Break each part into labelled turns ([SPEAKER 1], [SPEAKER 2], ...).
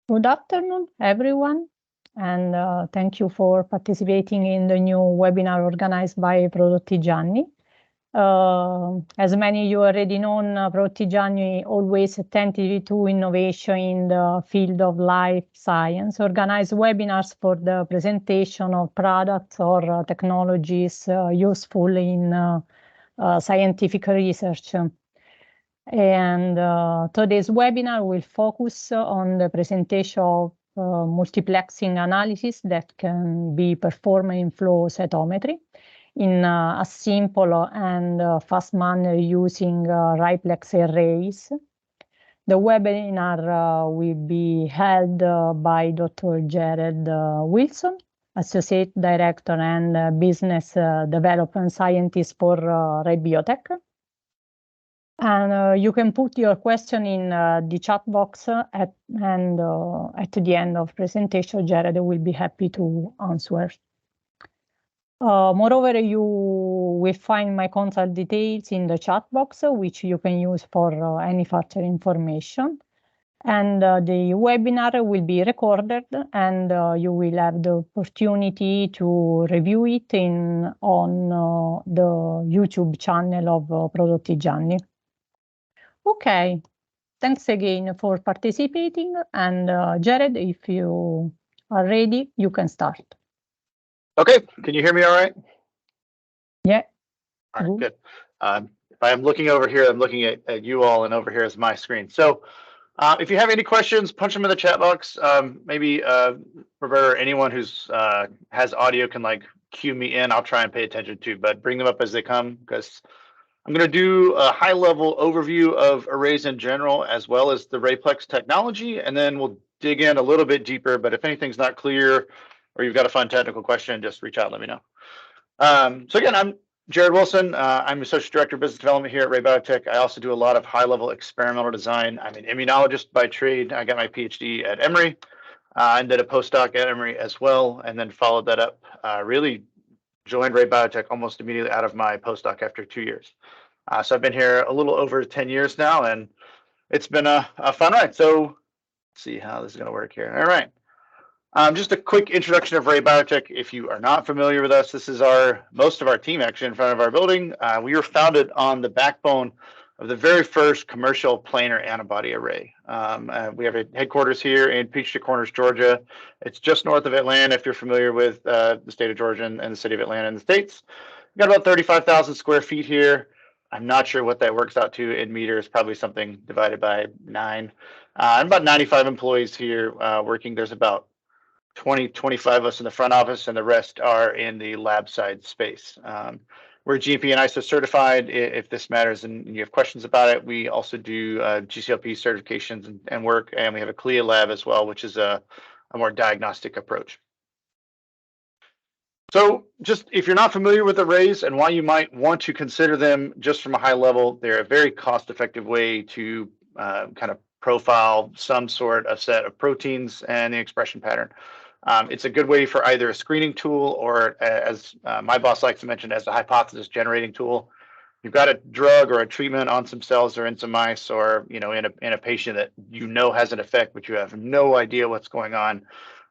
[SPEAKER 1] Good afternoon, everyone, and thank you for participating in the new webinar organized by Prodotti-Gianni. As many of you already know, Prodotti-Gianni always attentive to innovation in the field of life science, organize webinars for the presentation of products or technologies useful in scientific research. And today's webinar will focus on the presentation of multiplexing analysis that can be performed in flow cytometry in a simple and fast manner using RayPlex arrays. The webinar will be held by Dr. Jared Wilson, Associate Director and Business Development Scientist for Ray Biotech. And you can put your question in the chat box at the end of presentation. Jared will be happy to answer. Moreover, you will find my contact details in the chat box, which you can use for any further information. And the webinar will be recorded, and you will have the opportunity to review it on the YouTube channel of Prodotti-Gianni. Okay, thanks again for participating. And Jared, if you are ready, you can start.
[SPEAKER 2] Okay, can you hear me all right?
[SPEAKER 1] Yeah.
[SPEAKER 2] All right, good. If I'm looking over here, I'm looking at you all, and over here is my screen. So if you have any questions, punch them in the chat box. Maybe Roberta or anyone who's has audio can like cue me in. I'll try and pay attention to, but bring them up as they come, because I'm going to do a high-level overview of arrays in general, as well as the RayPlex technology, and then we'll dig in a little bit deeper. But if anything's not clear or you've got a fun technical question, just reach out and let me know. So again, I'm Jared Wilson. I'm Associate Director of Business Development here at Ray Biotech. I also do a lot of high-level experimental design. I'm an immunologist by trade. I got my PhD at Emory and did a postdoc at Emory as well, and then followed that up. Really joined Ray Biotech almost immediately out of my postdoc after 2 years. So I've been here a little over 10 years now, and it's been a fun ride. So let's see how this is going to work here. All right. Just a quick introduction of Ray Biotech. If you are not familiar with us, this is most of our team actually in front of our building. We were founded on the backbone of the very first commercial planar antibody array. We have a headquarters here in Peachtree Corners, Georgia. It's just north of Atlanta, if you're familiar with the state of Georgia and the city of Atlanta in the States. We've got about 35,000 square feet here. I'm not sure what that works out to in meters, probably something divided by 9. And about 95 employees here working. There's about 25 of us in the front office, and the rest are in the lab side space. We're GMP and ISO certified. If this matters and you have questions about it, we also do GCLP certifications and work, and we have a CLIA lab as well, which is a more diagnostic approach. So just if you're not familiar with arrays and why you might want to consider them just from a high level, they're a very cost-effective way to kind of profile some sort of set of proteins and the expression pattern. It's a good way for either a screening tool or, as my boss likes to mention, as a hypothesis generating tool. You've got a drug or a treatment on some cells or in some mice, or in a patient that has an effect, but you have no idea what's going on.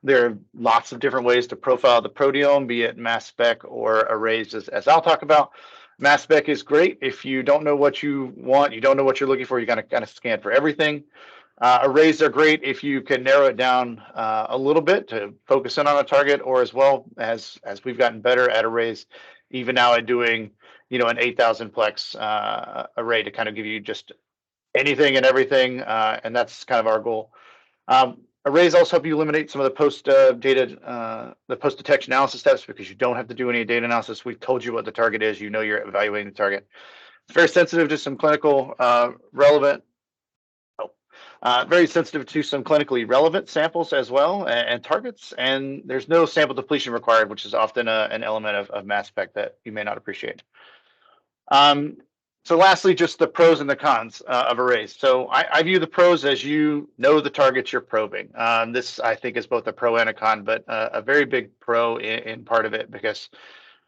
[SPEAKER 2] There are lots of different ways to profile the proteome, be it mass spec or arrays, as I'll talk about. Mass spec is great if you don't know what you want, you don't know what you're looking for, you're going to kind of scan for everything. Arrays are great if you can narrow it down a little bit to focus in on a target, or as well as we've gotten better at arrays, even now at doing an 8,000 plex array to kind of give you just anything and everything, and that's kind of our goal. Arrays also help you eliminate some of the post-detection analysis steps, because you don't have to do any data analysis. We've told you what the target is. You're evaluating the target. It's very sensitive to some clinical very sensitive to some clinically relevant samples as well and targets. And there's no sample depletion required, which is often an element of mass spec that you may not appreciate. So lastly, just the pros and the cons of arrays. So I view the pros as the targets you're probing. This, I think, is both a pro and a con, but a very big pro in part of it, because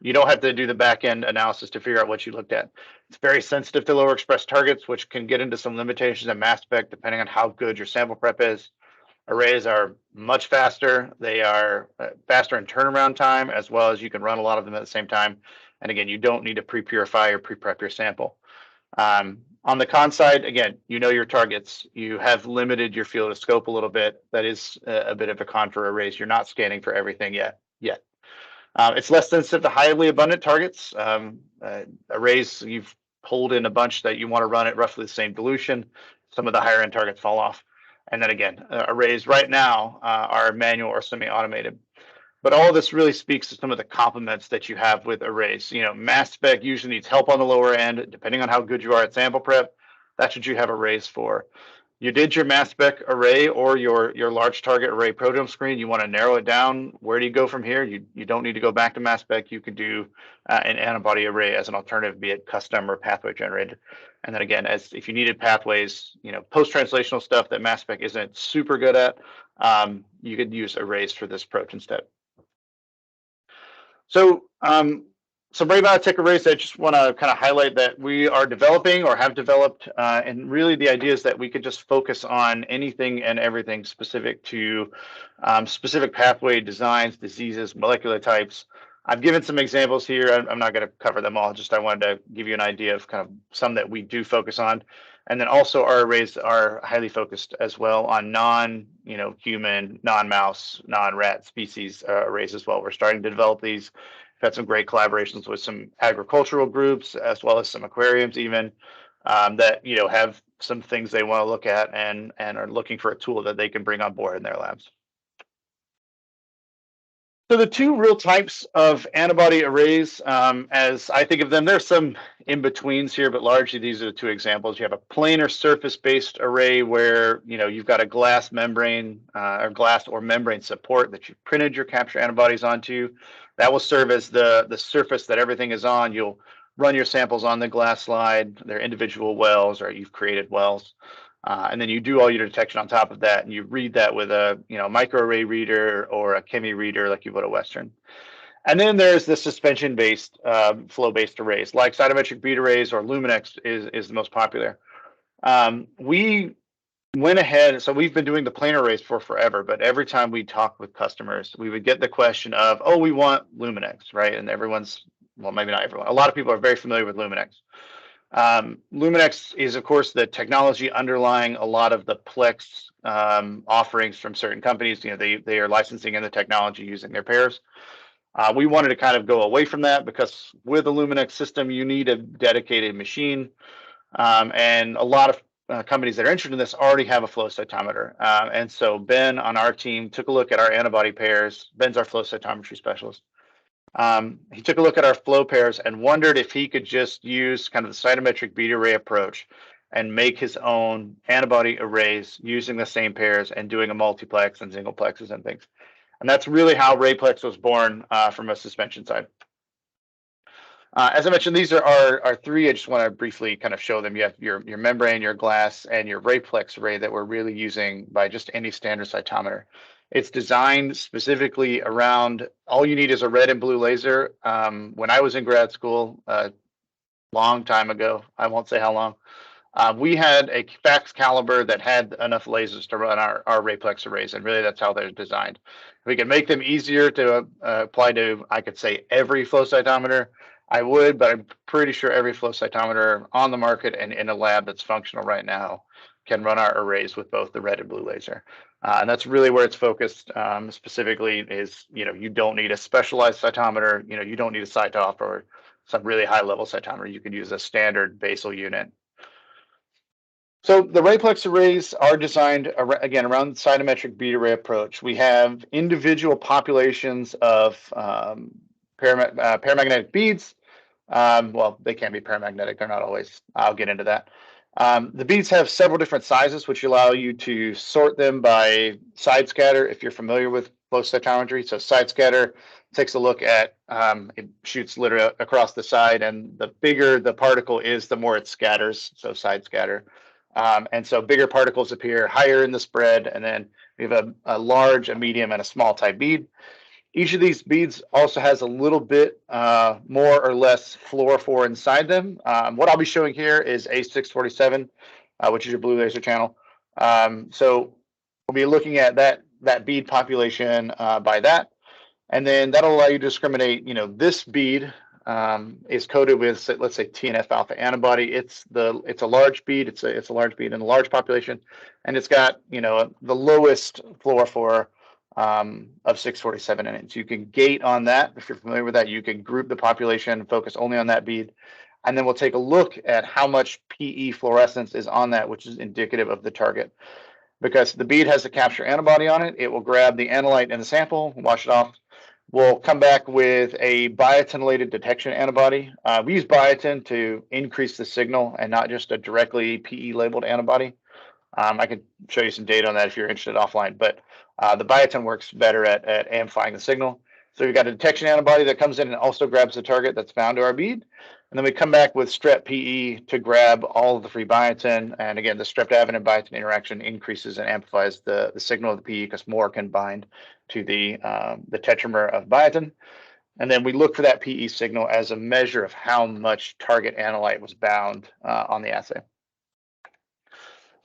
[SPEAKER 2] you don't have to do the back-end analysis to figure out what you looked at. It's very sensitive to lower expressed targets, which can get into some limitations in mass spec depending on how good your sample prep is. Arrays are much faster. They are faster in turnaround time, as well as you can run a lot of them at the same time. And again, you don't need to pre-purify or pre-prep your sample. On the con side, again, you know your targets. You have limited your field of scope a little bit. That is a bit of a con for arrays. You're not scanning for everything yet. It's less sensitive to highly abundant targets. Arrays, you've pulled in a bunch that you want to run at roughly the same dilution. Some of the higher end targets fall off. And then again, arrays right now are manual or semi-automated. But all of this really speaks to some of the complements that you have with arrays. You know, mass spec usually needs help on the lower end, depending on how good you are at sample prep. That's what you have arrays for. You did your mass spec array or your large target array proteome screen. You want to narrow it down. Where do you go from here? You don't need to go back to mass spec. You could do an antibody array as an alternative, be it custom or pathway generated. And then again, as if you needed pathways, you know, post-translational stuff that mass spec isn't super good at, you could use arrays for this approach instead. So some Ray Biotech arrays I just want to kind of highlight that we are developing or have developed, and really the idea is that we could just focus on anything and everything specific to specific pathway designs, diseases, molecular types. I've given some examples here. I'm not going to cover them all. Just I wanted to give you an idea of kind of some that we do focus on. And then also our arrays are highly focused as well on non-human, non-mouse, non-rat species arrays as well. We're starting to develop these. We've had some great collaborations with some agricultural groups as well as some aquariums even that have some things they want to look at and are looking for a tool that they can bring on board in their labs. So the two real types of antibody arrays, as I think of them, there's some in-betweens here, but largely these are the two examples. You have a planar surface-based array where you've got a glass membrane or glass or membrane support that you've printed your capture antibodies onto. That will serve as the surface that everything is on. You'll run your samples on the glass slide. They're individual wells, or you've created wells. And then you do all your detection on top of that, and you read that with a microarray reader or a chemi reader like you would a Western. And then there's the suspension-based, flow-based arrays, like cytometric bead arrays or Luminex is the most popular. We went ahead, so we've been doing the planar arrays for forever, but every time we talk with customers, we would get the question of, oh, we want Luminex, right? And everyone's, well, maybe not everyone, a lot of people are very familiar with Luminex. Luminex is, of course, the technology underlying a lot of the Plex offerings from certain companies. They are licensing in the technology using their pairs. We wanted to kind of go away from that because with a Luminex system, you need a dedicated machine. And a lot of companies that are interested in this already have a flow cytometer. And so Ben on our team took a look at our antibody pairs. Ben's our flow cytometry specialist. He took a look at our flow pairs and wondered if he could just use kind of the cytometric bead array approach and make his own antibody arrays using the same pairs and doing a multiplex and singleplexes and things. And that's really how RayPlex was born from a suspension side. As I mentioned, these are our three. I just want to briefly kind of show them. You have your membrane, your glass, and your RayPlex array that we're really using by just any standard cytometer. It's designed specifically around, all you need is a red and blue laser. When I was in grad school, a long time ago, I won't say how long, we had a fax caliber that had enough lasers to run our RayPlex arrays, and really that's how they're designed. We can make them easier to apply to, I could say, every flow cytometer. I would, but I'm pretty sure every flow cytometer on the market and in a lab that's functional right now can run our arrays with both the red and blue laser. And that's really where it's focused specifically is, you don't need a specialized cytometer, you don't need a cytop or some really high level cytometer. You can use a standard basal unit. So the RayPlex arrays are designed, again, around the cytometric bead array approach. We have individual populations of paramagnetic beads. Well, they can be paramagnetic. They're not always. I'll get into that. The beads have several different sizes, which allow you to sort them by side scatter, if you're familiar with flow cytometry. So side scatter takes a look at, it shoots literally across the side, and the bigger the particle is, the more it scatters, so side scatter. And so bigger particles appear higher in the spread, and then we have a large, a medium, and a small type bead. Each of these beads also has a little bit more or less fluorophore inside them. What I'll be showing here is A647, which is your blue laser channel. So we'll be looking at that bead population by that. And then that'll allow you to discriminate, this bead is coated with, let's say, TNF alpha antibody. It's a large bead. It's a large bead in a large population, and it's got the lowest fluorophore of 647 in it. So you can gate on that. If you're familiar with that, you can group the population, focus only on that bead, and then we'll take a look at how much PE fluorescence is on that, which is indicative of the target. Because the bead has a capture antibody on it, it will grab the analyte in the sample, wash it off. We'll come back with a biotin-related detection antibody. We use biotin to increase the signal and not just a directly PE labeled antibody. I can show you some data on that if you're interested offline, but the biotin works better at amplifying the signal. So we've got a detection antibody that comes in and also grabs the target that's bound to our bead. And then we come back with strep PE to grab all of the free biotin. And again, the streptavidin and biotin interaction increases and amplifies the signal of the PE because more can bind to the tetramer of biotin. And then we look for that PE signal as a measure of how much target analyte was bound on the assay.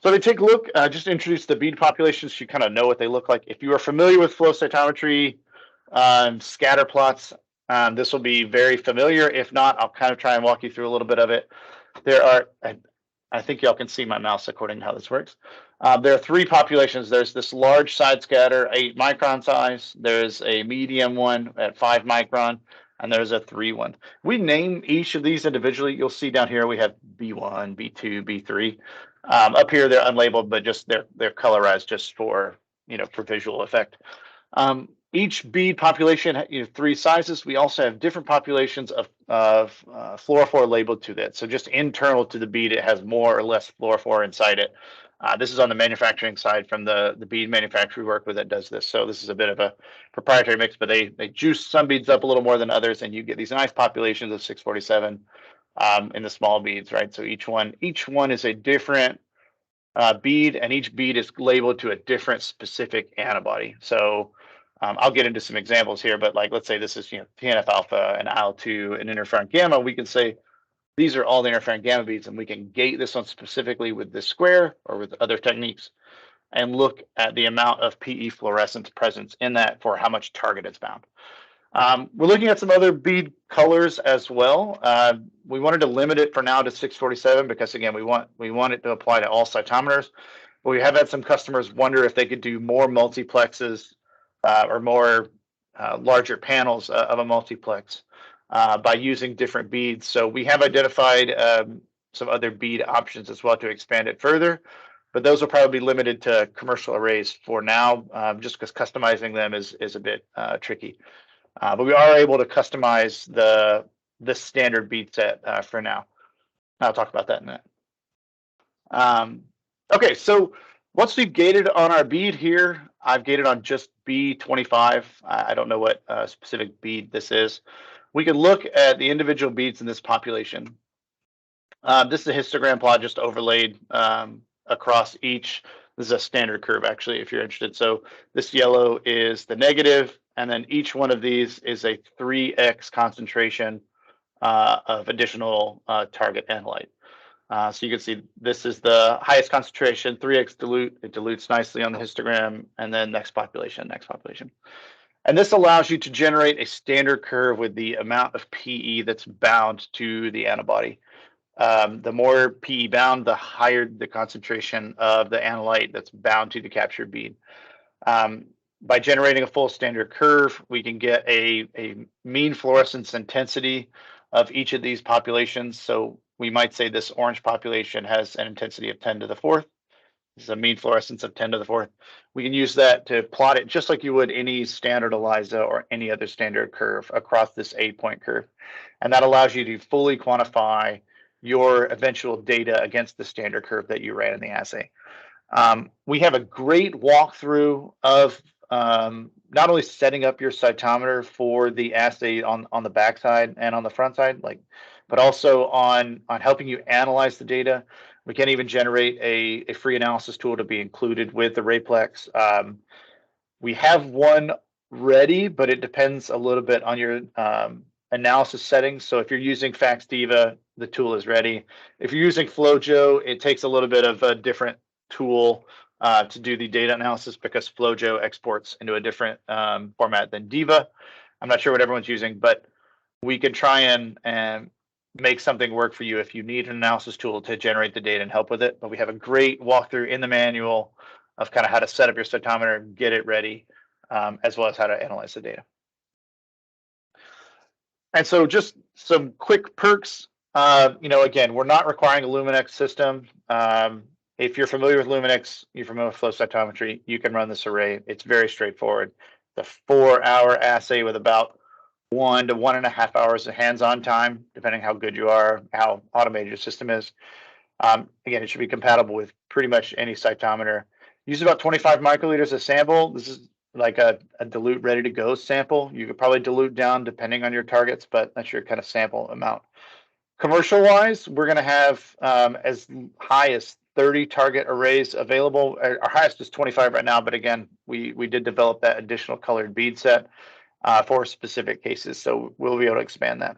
[SPEAKER 2] So to take a look, just to introduce the bead populations so you kind of know what they look like. If you are familiar with flow cytometry, scatter plots, this will be very familiar. If not, I'll kind of try and walk you through a little bit of it. There are, I think y'all can see my mouse according to how this works. There are three populations. There's this large side scatter, 8 micron size. There's a medium one at 5 micron, and there's a 3 one. We name each of these individually. You'll see down here we have B1, B2, B3. Up here they're unlabeled, but just they're colorized just for for visual effect. Each bead population, 3 sizes. We also have different populations of fluorophore labeled to that. So just internal to the bead, it has more or less fluorophore inside it. This is on the manufacturing side from the bead manufacturer we work with that does this. So this is a bit of a proprietary mix, but they juice some beads up a little more than others, and you get these nice populations of 647 in the small beads, right? So each one is a different bead, and each bead is labeled to a different specific antibody. So I'll get into some examples here, but like let's say this is TNF alpha and IL-2 and interferon gamma. We can say these are all the interferon gamma beads, and we can gate this one specifically with this square or with other techniques and look at the amount of PE fluorescence presence in that for how much target it's bound. We're looking at some other bead colors as well. We wanted to limit it for now to 647 because again, we want it to apply to all cytometers. But we have had some customers wonder if they could do more multiplexes or more larger panels of a multiplex by using different beads. So we have identified some other bead options as well to expand it further, but those will probably be limited to commercial arrays for now, just because customizing them is a bit tricky. But we are able to customize the standard bead set for now. I'll talk about that in a minute. Okay, so once we've gated on our bead here, I've gated on just B25. I don't know what specific bead this is. We can look at the individual beads in this population. This is a histogram plot just overlaid across each. This is a standard curve, actually, if you're interested. So this yellow is the negative, and then each one of these is a 3x concentration of additional target analyte. So you can see this is the highest concentration, 3x dilute. It dilutes nicely on the histogram, and then next population. And this allows you to generate a standard curve with the amount of PE that's bound to the antibody. The more PE bound, the higher the concentration of the analyte that's bound to the captured bead. By generating a full standard curve, we can get a mean fluorescence intensity of each of these populations. So we might say this orange population has an intensity of 10 to the 4th. This is a mean fluorescence of 10 to the 4th. We can use that to plot it just like you would any standard ELISA or any other standard curve across this 8-point curve. And that allows you to fully quantify your eventual data against the standard curve that you ran in the assay. We have a great walkthrough of not only setting up your cytometer for the assay on the backside and on the front side, but also on helping you analyze the data. We can even generate a free analysis tool to be included with the RayPlex. We have one ready, but it depends a little bit on your analysis settings. So if you're using FACSDiva, the tool is ready. If you're using FlowJo, it takes a little bit of a different tool to do the data analysis because FlowJo exports into a different format than Diva. I'm not sure what everyone's using, but we can try and make something work for you if you need an analysis tool to generate the data and help with it. But we have a great walkthrough in the manual of kind of how to set up your cytometer, get it ready, as well as how to analyze the data. And so just some quick perks. Again, we're not requiring a Luminex system. If you're familiar with Luminex, you're familiar with flow cytometry, you can run this array. It's very straightforward. The 4-hour assay with about 1 to 1.5 hours of hands-on time, depending how good you are, how automated your system is. Again, it should be compatible with pretty much any cytometer. Use about 25 microliters of sample. This is like a dilute ready to go sample. You could probably dilute down depending on your targets, but that's your kind of sample amount. Commercial wise, we're going to have as high as 30 target arrays available. Our highest is 25 right now, but again, we did develop that additional colored bead set for specific cases, so we'll be able to expand that.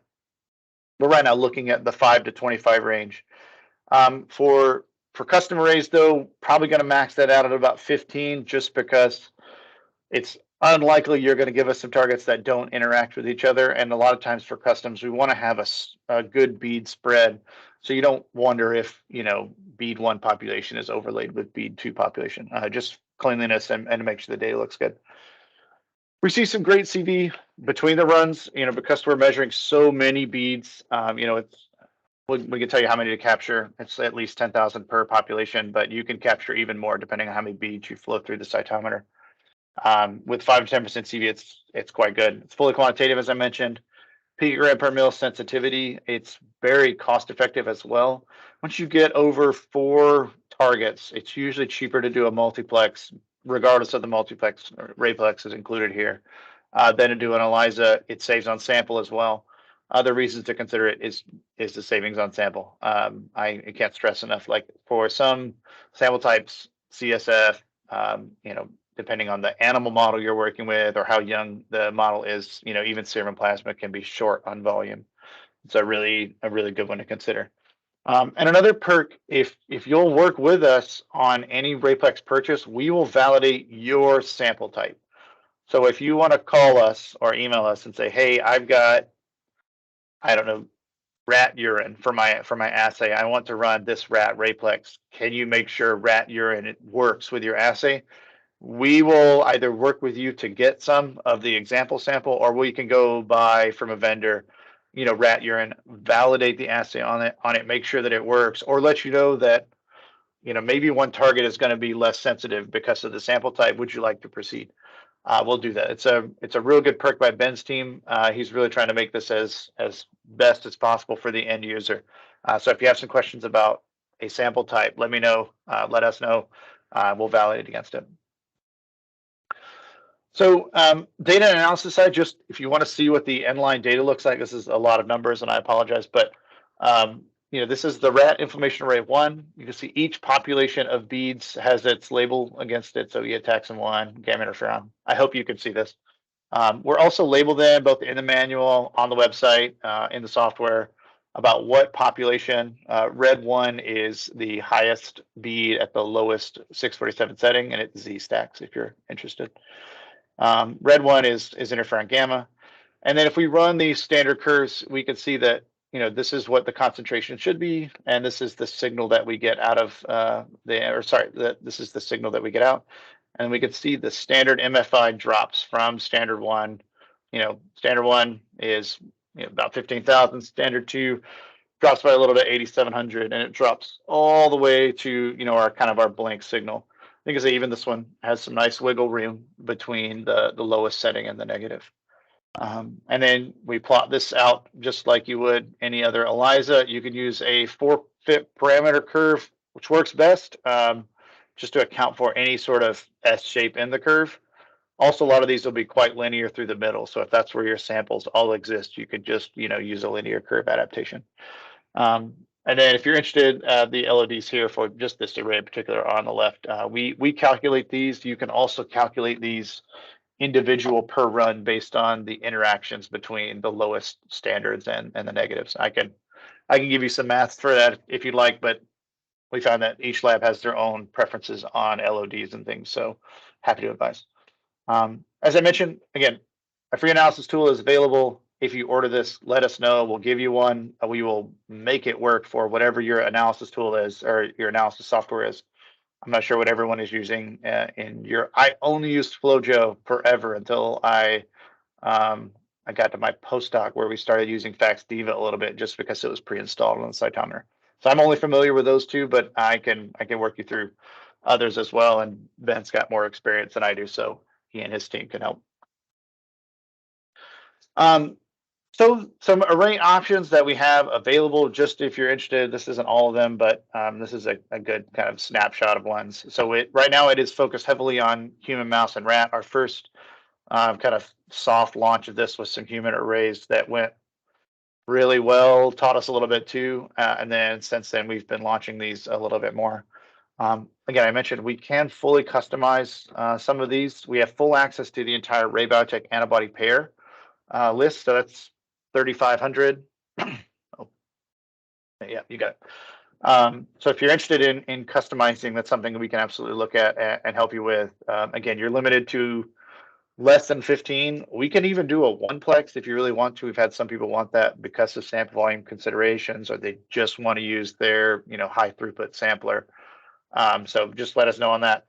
[SPEAKER 2] We're right now looking at the 5 to 25 range. For custom arrays, though, probably going to max that out at about 15, just because it's unlikely you're going to give us some targets that don't interact with each other. And a lot of times for customs, we want to have a good bead spread, so you don't wonder if bead 1 population is overlaid with bead 2 population. Just cleanliness and to make sure the data looks good. We see some great CV between the runs, because we're measuring so many beads. We can tell you how many to capture. It's at least 10,000 per population, but you can capture even more depending on how many beads you flow through the cytometer. With 5 to 10% CV, it's quite good. It's fully quantitative, as I mentioned. Picogram per mil sensitivity. It's very cost effective as well. Once you get over 4 targets, it's usually cheaper to do a multiplex, regardless of the multiplex. RayPlex is included here. Than to do an ELISA. It saves on sample as well. Other reasons to consider it is the savings on sample. I can't stress enough. Like for some sample types, CSF, depending on the animal model you're working with or how young the model is, even serum and plasma can be short on volume. It's a really good one to consider. And another perk, if you'll work with us on any RayPlex purchase, we will validate your sample type. So if you want to call us or email us and say, hey, I've got, I don't know, rat urine for my assay. I want to run this rat RayPlex. Can you make sure rat urine works with your assay? We will either work with you to get some of the example sample, or we can go buy from a vendor, rat urine, validate the assay on it, make sure that it works, or let you know that, maybe one target is going to be less sensitive because of the sample type. Would you like to proceed? We'll do that. It's a real good perk by Ben's team. He's really trying to make this as best as possible for the end user. So if you have some questions about a sample type, let me know. Let us know. We'll validate against it. So data analysis side, just if you want to see what the end line data looks like, this is a lot of numbers, and I apologize, but this is the rat inflammation array 1. You can see each population of beads has its label against it. So eotaxin 1, gamma interferon. I hope you can see this. We're also labeled in both in the manual, on the website, in the software, about what population. Red 1 is the highest bead at the lowest 647 setting, and it Z stacks if you're interested. Red 1 is interferon gamma. And then if we run these standard curves, we can see that this is what the concentration should be, and this is the signal that we get out of this is the signal that we get out, and we can see the standard MFI drops from standard 1. Standard 1 is about 15,000. Standard 2 drops by a little bit, 8,700, and it drops all the way to our blank signal. I think even this one has some nice wiggle room between the lowest setting and the negative. And then we plot this out just like you would any other ELISA. You can use a 4-fit parameter curve, which works best, just to account for any sort of S shape in the curve. Also, a lot of these will be quite linear through the middle. So if that's where your samples all exist, you could just use a linear curve adaptation. And then if you're interested, the LODs here for just this array in particular are on the left. We calculate these. You can also calculate these individual per run based on the interactions between the lowest standards and the negatives. I can give you some math for that if you'd like, but we found that each lab has their own preferences on LODs and things. So happy to advise. As I mentioned, again, a free analysis tool is available. If you order this, let us know. We'll give you one. We will make it work for whatever your analysis tool is or your analysis software is. I'm not sure what everyone is using in your. I only used FlowJo forever until I got to my postdoc where we started using FaxDiva a little bit just because it was pre-installed on the cytometer. So I'm only familiar with those two, but I can work you through others as well. And Ben's got more experience than I do, so he and his team can help. So some array options that we have available, just if you're interested. This isn't all of them, but this is a good kind of snapshot of ones. So right now it is focused heavily on human, mouse, and rat. Our first kind of soft launch of this was some human arrays that went really well, taught us a little bit too. And then since then, we've been launching these a little bit more. Again, I mentioned we can fully customize some of these. We have full access to the entire Ray Biotech antibody pair list. So that's 3,500. Oh, yeah, you got it. So if you're interested in customizing, that's something that we can absolutely look at and help you with. Again, you're limited to less than 15. We can even do a 1-plex if you really want to. We've had some people want that because of sample volume considerations, or they just want to use their high throughput sampler. So just let us know on that.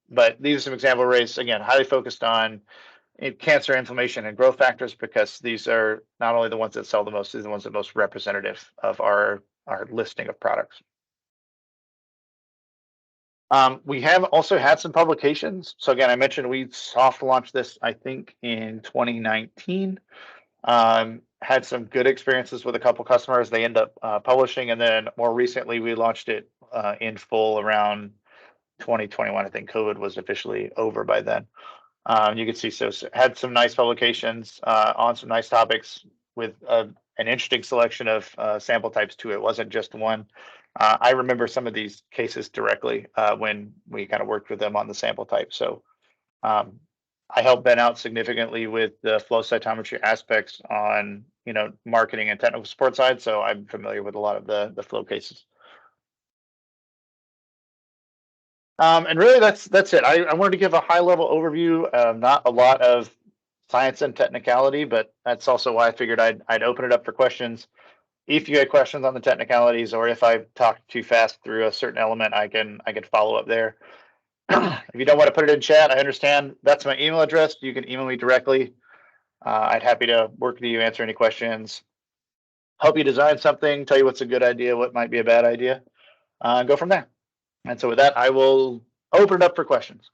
[SPEAKER 2] But these are some example arrays, again, highly focused on cancer, inflammation, and growth factors, because these are not only the ones that sell the most, these are the ones that are most representative of our listing of products. We have also had some publications. So again, I mentioned we soft launched this, I think, in 2019. Had some good experiences with a couple customers. They end up publishing, and then more recently we launched it in full around 2021. I think COVID was officially over by then. You can see, so had some nice publications on some nice topics with an interesting selection of sample types too. It wasn't just one. I remember some of these cases directly when we kind of worked with them on the sample type. So I helped Ben out significantly with the flow cytometry aspects on marketing and technical support side. So I'm familiar with a lot of the flow cases. And really, that's it. I wanted to give a high level overview, not a lot of science and technicality, but that's also why I figured I'd open it up for questions. If you had questions on the technicalities, or if I talked too fast through a certain element, I can follow up there. If you don't want to put it in chat, I understand. That's my email address. You can email me directly. I'd happy to work with you, answer any questions, help you design something, tell you what's a good idea, what might be a bad idea, go from there. And so with that, I will open it up for questions.